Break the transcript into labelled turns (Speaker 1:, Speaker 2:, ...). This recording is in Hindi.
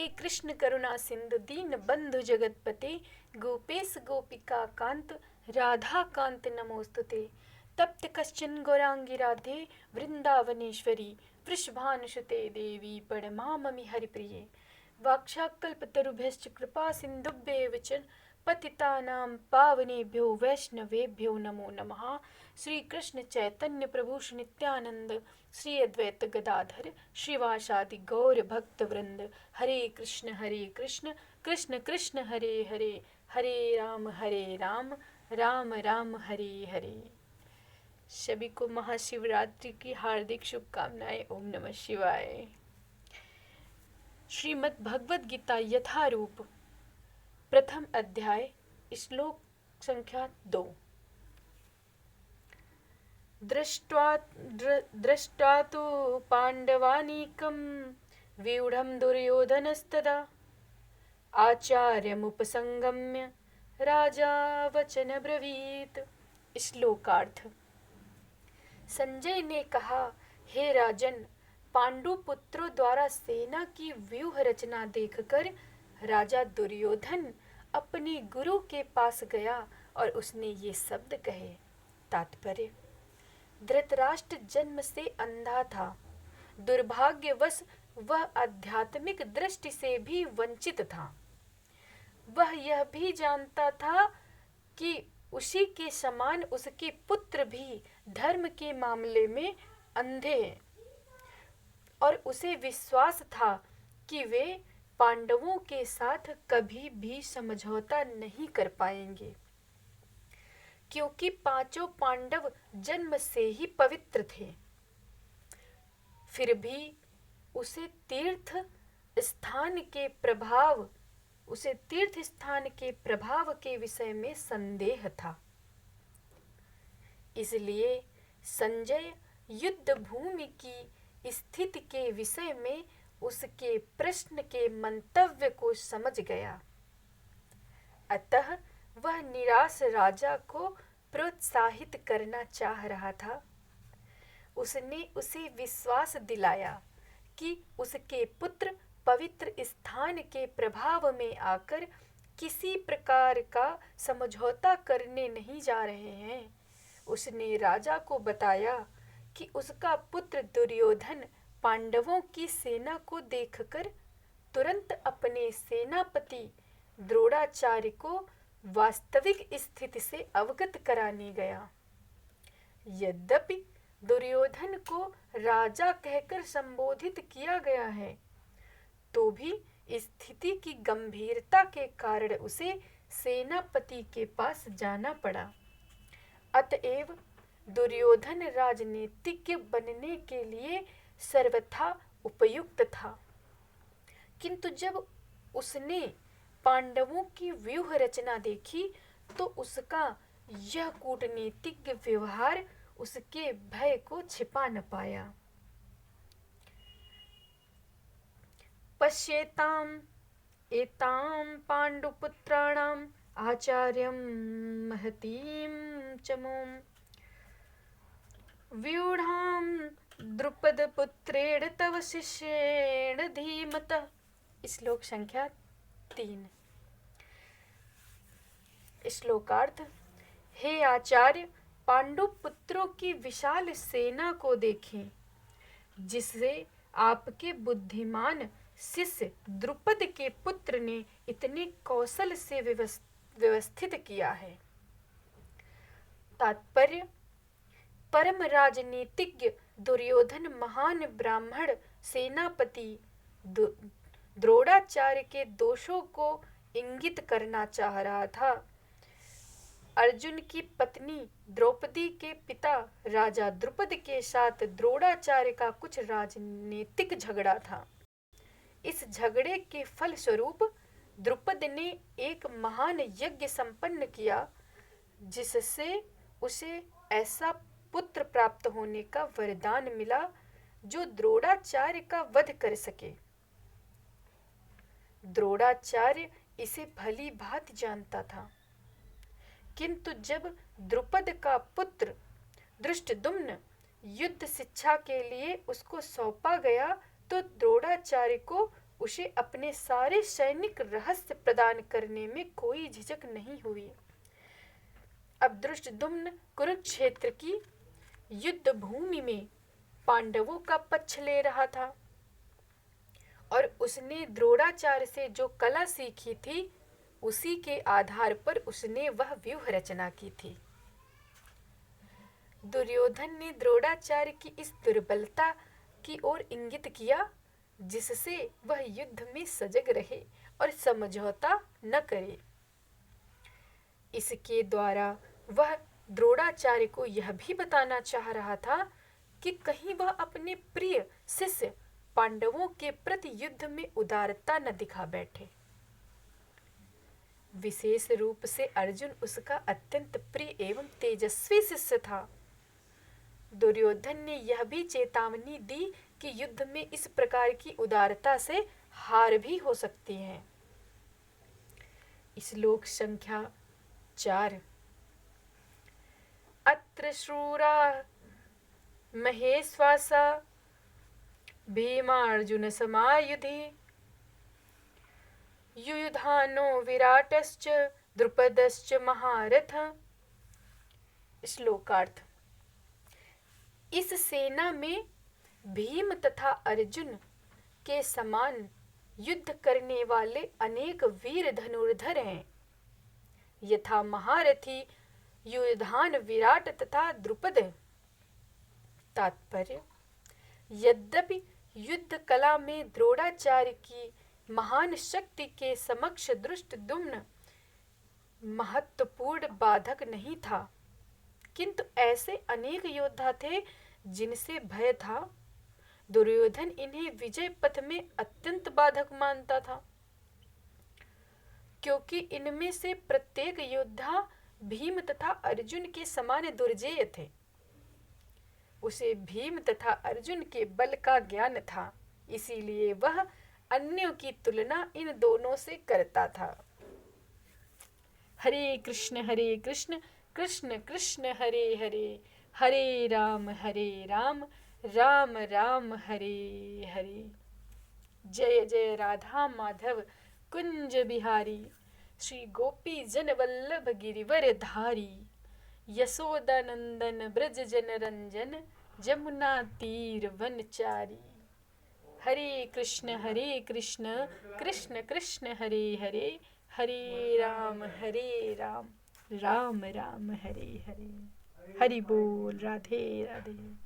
Speaker 1: हे कृष्ण करुणा सिंधु दीन बंधु जगतपते गोपेश गोपिका कांत राधा कांत नमोस्तुते। तप्त कश्चन गौरांगी राधे वृंदावनेश्वरी वृषभानुसुते देवी प्रणमामि हरिप्रिये। वाक्षाकल्पतरुभ्यश्च कृपा सिन्धुभ्येव च पतितानां पावनेभ्यो वैष्णवेभ्यो नमो नमः। श्री कृष्ण चैतन्य प्रभु श्री नित्यानंद श्री अद्वैत गदाधर श्रीवासादि गौर भक्त वृंद। हरे कृष्ण कृष्ण कृष्ण हरे हरे, हरे राम राम राम हरे हरे। सभी को महाशिवरात्रि की हार्दिक शुभकामनाएं। ओम नमः शिवाय। श्रीमद् भगवद गीता यथारूप प्रथम अध्याय श्लोक संख्या 2। दृष्ट्वा तु पाण्डवानीकं व्यूढं दुर्योधनस्तदा आचार्यमुपसंगम्य राजा वचन ब्रवीत। श्लोकार्थ। संजय ने कहा, हे राजन, पांडु पुत्रों द्वारा सेना की व्यूह रचना देखकर राजा दुर्योधन अपने गुरु के पास गया और उसने ये शब्द कहे। तात्पर्य। धृतराष्ट्र जन्म से अंधा था। दुर्भाग्यवश वह आध्यात्मिक दृष्टि से भी वंचित था। वह यह भी जानता था कि उसी के समान उसके पुत्र भी धर्म के मामले में अंधे हैं और उसे विश्वास था कि वे पांडवों के साथ कभी भी समझौता नहीं कर पाएंगे, क्योंकि पांचों पांडव जन्म से ही पवित्र थे। फिर भी उसे तीर्थ स्थान के प्रभाव के विषय में संदेह था। इसलिए संजय युद्ध भूमि की स्थिति के विषय में उसके प्रश्न के मंतव्य को समझ गया। अतः वह निराश राजा को प्रोत्साहित करना चाह रहा था। उसने उसे विश्वास दिलाया कि उसके पुत्र पवित्र स्थान के प्रभाव में आकर किसी प्रकार का समझौता करने नहीं जा रहे हैं। उसने राजा को बताया कि उसका पुत्र दुर्योधन पांडवों की सेना को देखकर तुरंत अपने सेनापति द्रोणाचार्य को वास्तविक स्थिति से अवगत कराने गया। यद्यपि दुर्योधन को राजा कहकर संबोधित किया गया है, तो भी स्थिति की गंभीरता के कारण उसे सेनापति के पास जाना पड़ा। अतएव दुर्योधन राजनीतिज्ञ बनने के लिए सर्वथा उपयुक्त था। किंतु जब उसने पांडवों की व्यूह रचना देखी तो उसका यह कूटनीतिक व्यवहार उसके भय को छिपा न पाया। पश्येताम एताम पांडुपुत्राणाम आचार्यम महतीम चमोम व्यूढ़ाम द्रुपद पुत्रेण तव शिष्येण धीमतः। श्लोक संख्या 3। श्लोकार्थ। हे आचार्य, पांडु पुत्रों की विशाल सेना को देखें, जिससे आपके बुद्धिमान शिष्य द्रुपद के पुत्र ने इतने कौशल से व्यवस्थित किया है। तात्पर्य। परम राजनीतिज्ञ दुर्योधन महान ब्राह्मण सेनापति द्रोणाचार्य के दोषों को इंगित करना चाह रहा था। अर्जुन की पत्नी द्रौपदी के पिता राजा द्रुपद के साथ द्रोणाचार्य का कुछ राजनीतिक झगड़ा था। इस झगड़े के फलस्वरूप द्रुपद ने एक महान यज्ञ संपन्न किया, जिससे उसे ऐसा पुत्र प्राप्त होने का वरदान मिला जो द्रोणाचार्य का वध कर सके। द्रोणाचार्य इसे भली भांति जानता था, किंतु जब द्रुपद का पुत्र धृष्टद्युम्न युद्ध शिक्षा के लिए उसको सौंपा गया तो द्रोणाचार्य को उसे अपने सारे सैनिक रहस्य प्रदान करने में कोई झिझक नहीं हुई। अब धृष्टद्युम्न कुरुक्षेत्र की युद्ध भूमि में पांडवों का पक्ष ले रहा था और उसने द्रोणाचार्य से जो कला सीखी थी उसी के आधार पर उसने वह व्यूह रचना की थी। दुर्योधन ने द्रोणाचार्य की इस दुर्बलता की ओर इंगित किया जिससे वह युद्ध में सजग रहे और समझौता न करे। इसके द्वारा वह द्रोणाचार्य को यह भी बताना चाह रहा था कि कहीं वह अपने प्रिय शिष्य पांडवों के प्रति युद्ध में उदारता न दिखा बैठे। विशेष रूप से अर्जुन उसका अत्यंत प्रिय एवं तेजस्वी शिष्य था। दुर्योधन ने यह भी चेतावनी दी कि युद्ध में इस प्रकार की उदारता से हार भी हो सकती है। श्लोक संख्या 4। अत्र शूरा महेश्वासा भीमार्जुन समायुधि युयुधानो विराटश्च द्रुपदश्च महारथ। श्लोकार्थ। इस सेना में भीम तथा अर्जुन के समान युद्ध करने वाले अनेक वीर धनुर्धर हैं, यथा महारथी युयुधान, विराट तथा द्रुपद। तात्पर्य। यद्यपि युद्ध कला में द्रोणाचार्य की महान शक्ति के समक्ष धृष्टद्युम्न महत्वपूर्ण बाधक नहीं था, किंतु ऐसे अनेक योद्धा थे जिनसे भय था। दुर्योधन इन्हें विजय पथ में अत्यंत बाधक मानता था, क्योंकि इनमें से प्रत्येक योद्धा भीम तथा अर्जुन के समान दुर्जेय थे। उसे भीम तथा अर्जुन के बल का ज्ञान था, इसीलिए वह अन्यों की तुलना इन दोनों से करता था। हरे कृष्ण कृष्ण कृष्ण हरे हरे, हरे राम राम राम हरे हरे। जय जय राधा माधव कुंज बिहारी, श्री गोपी जन वल्लभ गिरिवर धारी। यशोदा नंदन ब्रज जन रंजन, जमुना तीर वनचारी। हरे कृष्ण कृष्ण कृष्ण हरे हरे, हरे राम राम राम हरे हरे। हरि बोल। राधे राधे।